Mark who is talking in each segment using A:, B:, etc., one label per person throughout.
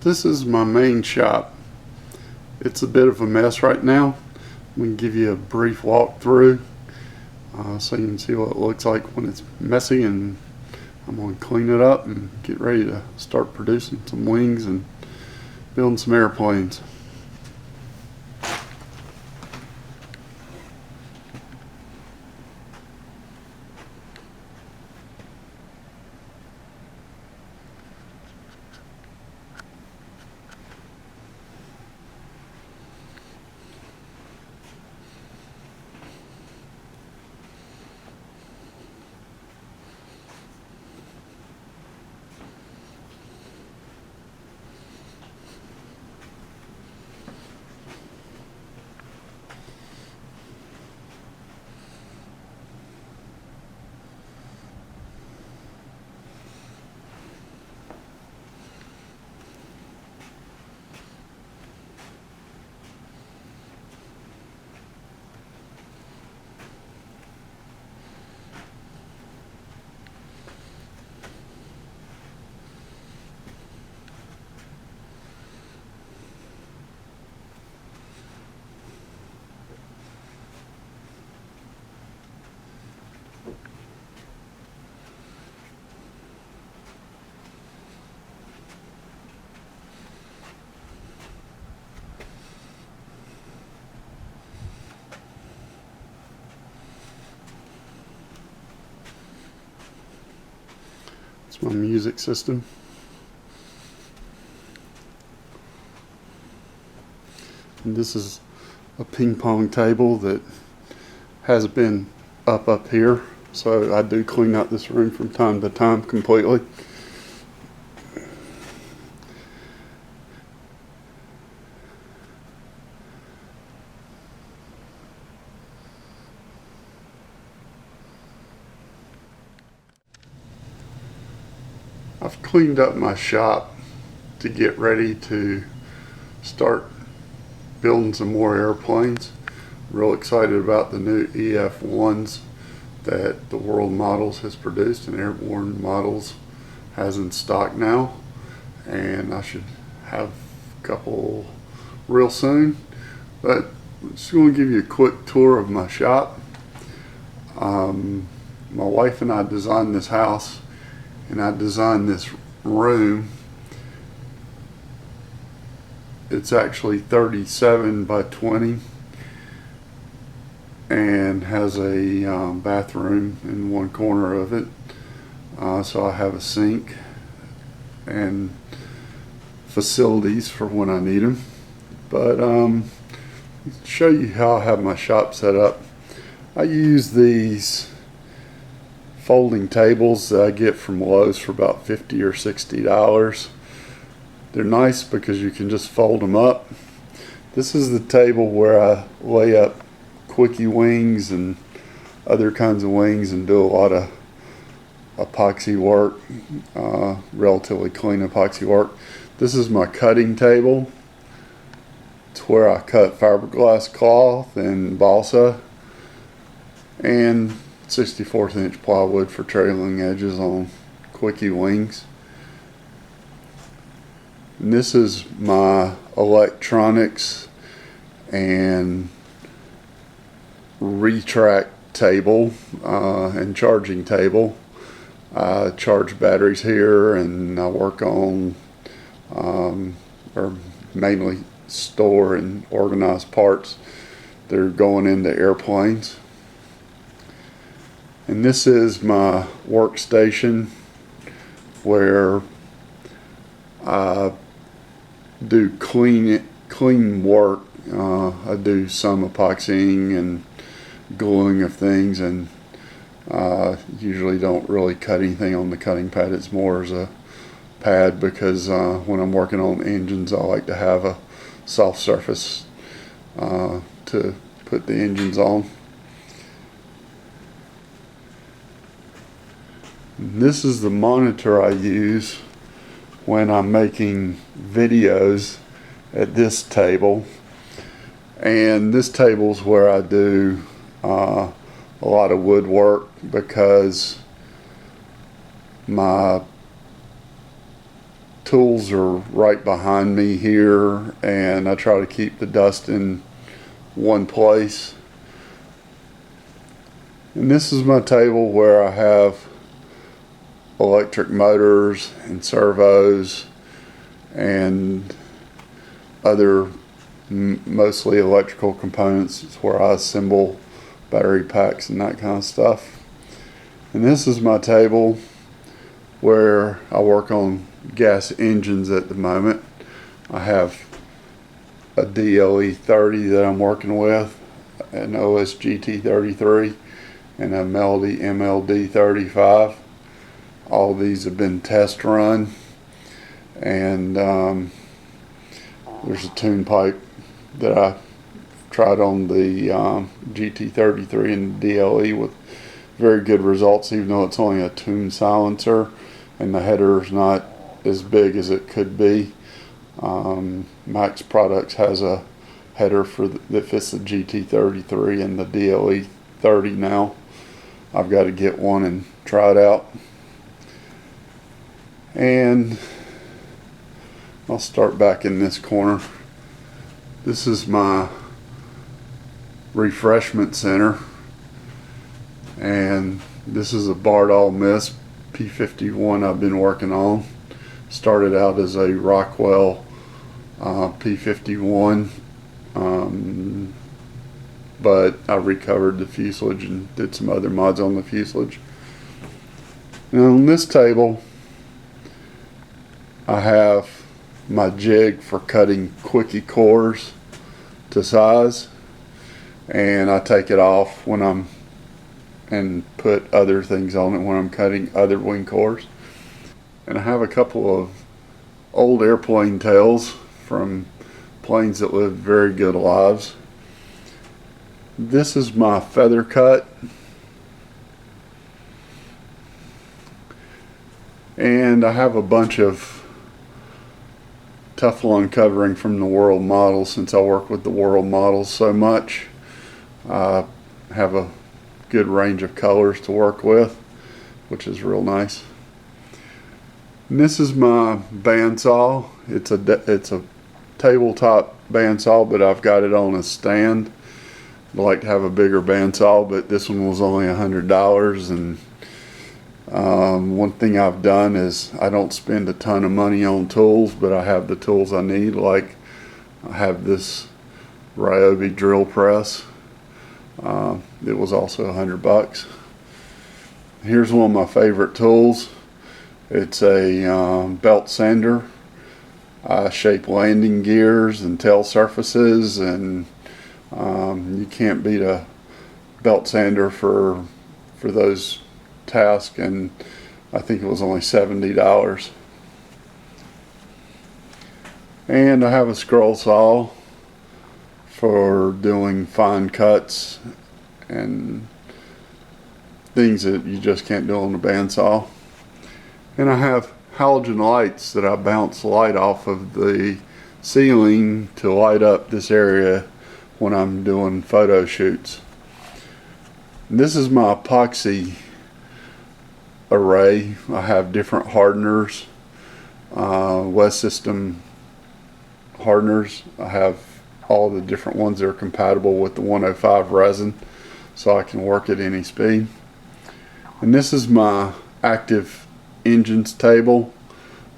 A: This is my main shop. It's a bit of a mess right now. I'm going to give you a brief walkthrough so you can see what it looks like when it's messy, and I'm going to clean it up and get ready to start producing some wings and building some airplanes. It's my music system. And this is a ping pong table that has been up here, so I do clean out this room from time to time completely. I've cleaned up my shop to get ready to start building some more airplanes. Real excited about the new EF1s that the World Models has produced and Airborne Models has in stock now, and I should have a couple real soon. But I'm just going to give you a quick tour of my shop. My wife and I designed this house, and I designed this room. It's actually 37 by 20 and has a bathroom in one corner of it. So I have a sink and facilities for when I need them. But show you how I have my shop set up. I use these folding tables that I get from Lowe's for about $50 or $60. They're nice because you can just fold them up. This is the table where I lay up quickie wings and other kinds of wings and do a lot of epoxy work, relatively clean epoxy work. This is my cutting table. It's where I cut fiberglass cloth and balsa and 64th inch plywood for trailing edges on quickie wings. And this is my electronics and retract table and charging table. I charge batteries here, and I work on or mainly store and organize parts that are going into airplanes. And this is my workstation where I do clean work. I do some epoxying and gluing of things, and usually don't really cut anything on the cutting pad. It's more as a pad because when I'm working on engines, I like to have a soft surface to put the engines on. This is the monitor I use when I'm making videos at this table, and this table's where I do a lot of woodwork because my tools are right behind me here, and I try to keep the dust in one place. And this is my table where I have electric motors and servos and other mostly electrical components. It's where I assemble battery packs and that kind of stuff. And this is my table where I work on gas engines at the moment. I have a DLE 30 that I'm working with, an OSGT 33, and a Melody MLD 35. All these have been test run, and there's a tune pipe that I tried on the GT33 and DLE with very good results, even though it's only a tune silencer and the header is not as big as it could be. Max Products has a header that fits the GT33 and the DLE 30 now. I've got to get one and try it out. And I'll start back in this corner. This is my refreshment center, and this is a Bardol Mist P51 I've been working on. Started out as a Rockwell P51, but I recovered the fuselage and did some other mods on the fuselage. And on this table I have my jig for cutting quickie cores to size, and I take it off when I'm and put other things on it when I'm cutting other wing cores. And I have a couple of old airplane tails from planes that lived very good lives. This is my feather cut, and I have a bunch of Teflon covering from the World models. Since I work with the World models so much, I have a good range of colors to work with, which is real nice. And this is my bandsaw. It's a tabletop bandsaw, but I've got it on a stand. I'd like to have a bigger bandsaw, but this one was only $100. And one thing I've done is I don't spend a ton of money on tools, but I have the tools I need. Like I have this Ryobi drill press. It was also $100. Here's one of my favorite tools. It's a belt sander. I shape landing gears and tail surfaces, and you can't beat a belt sander for those tasks, and I think it was only $70. And I have a scroll saw for doing fine cuts and things that you just can't do on a bandsaw. And I have halogen lights that I bounce light off of the ceiling to light up this area when I'm doing photo shoots. And this is my epoxy array. I have different hardeners, West System hardeners. I have all the different ones that are compatible with the 105 resin, so I can work at any speed. And this is my active engines table.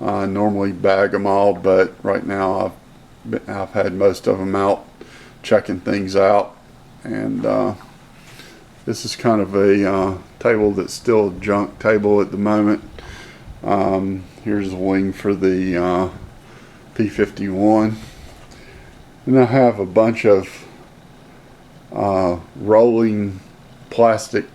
A: I normally bag them all, but right now I've had most of them out checking things out. And this is kind of a table that's still a junk table at the moment. Here's the wing for the P51. And I have a bunch of rolling plastic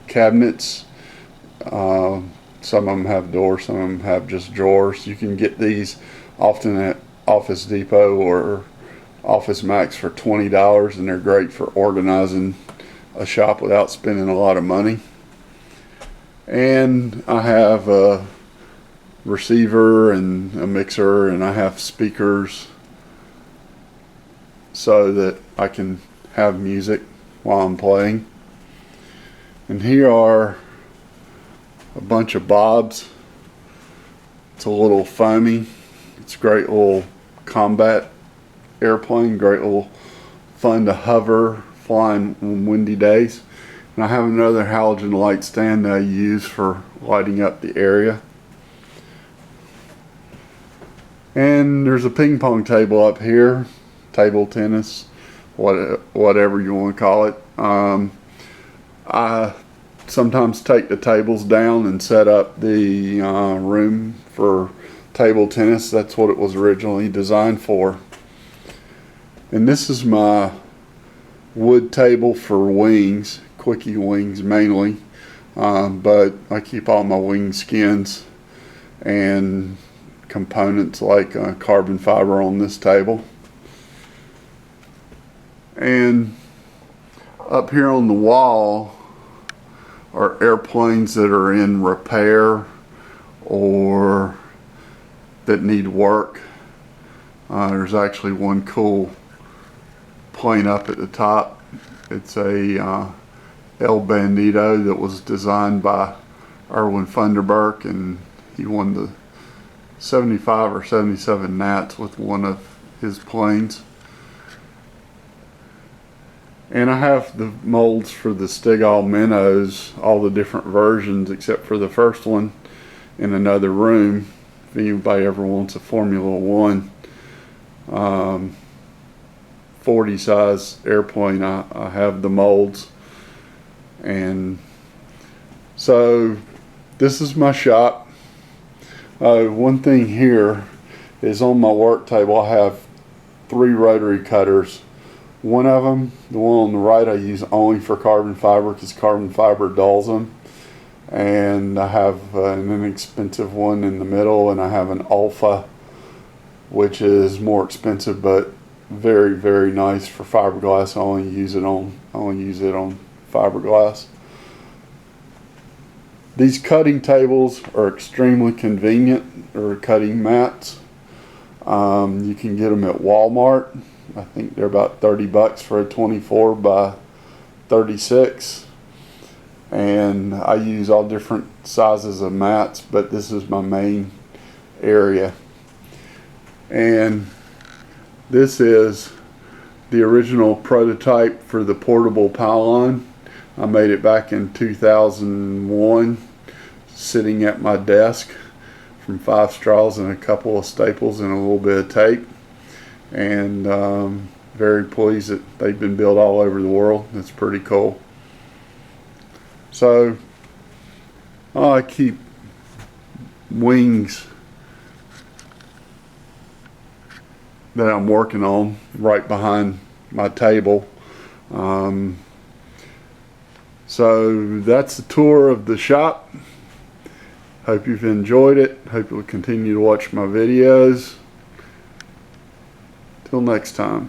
A: cabinets. Some of them have doors, some of them have just drawers. You can get these often at Office Depot or Office Max for $20, and they're great for organizing a shop without spending a lot of money. And I have a receiver and a mixer, and I have speakers so that I can have music while I'm playing. And here are a bunch of bobs It's a little foamy. It's a great little combat airplane, great little fun to hover, flying on windy days. And I have another halogen light stand that I use for lighting up the area. And there's a ping pong table up here, table tennis, whatever you want to call it. I sometimes take the tables down and set up the room for table tennis. That's what it was originally designed for. And this is my wood table for wings, quickie wings mainly, but I keep all my wing skins and components like carbon fiber on this table. And up here on the wall are airplanes that are in repair or that need work. There's actually one cool plane up at the top. It's a El Bandito that was designed by Erwin Funderburk, and he won the 75 or 77 Nats with one of his planes. And I have the molds for the Stegall minnows, all the different versions except for the first one, in another room. If anybody ever wants a Formula One 40 size airplane, I have the molds. And so this is my shop. One thing here is on my work table I have 3 rotary cutters. One of them, the one on the right, I use only for carbon fiber because carbon fiber dulls them. And I have an inexpensive one in the middle, and I have an alpha, which is more expensive but very, very nice for fiberglass. I only use it on fiberglass. These cutting tables are extremely convenient, or cutting mats. You can get them at Walmart. I think they're about 30 bucks for a 24 by 36. And I use all different sizes of mats, but this is my main area. And this is the original prototype for the portable pylon. I made it back in 2001, sitting at my desk, from 5 straws and a couple of staples and a little bit of tape. And very pleased that they've been built all over the world. It's pretty cool. So I keep wings that I'm working on right behind my table. So that's the tour of the shop. Hope you've enjoyed it. Hope you'll continue to watch my videos. Till next time.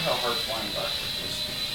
A: How hard flying backwards is.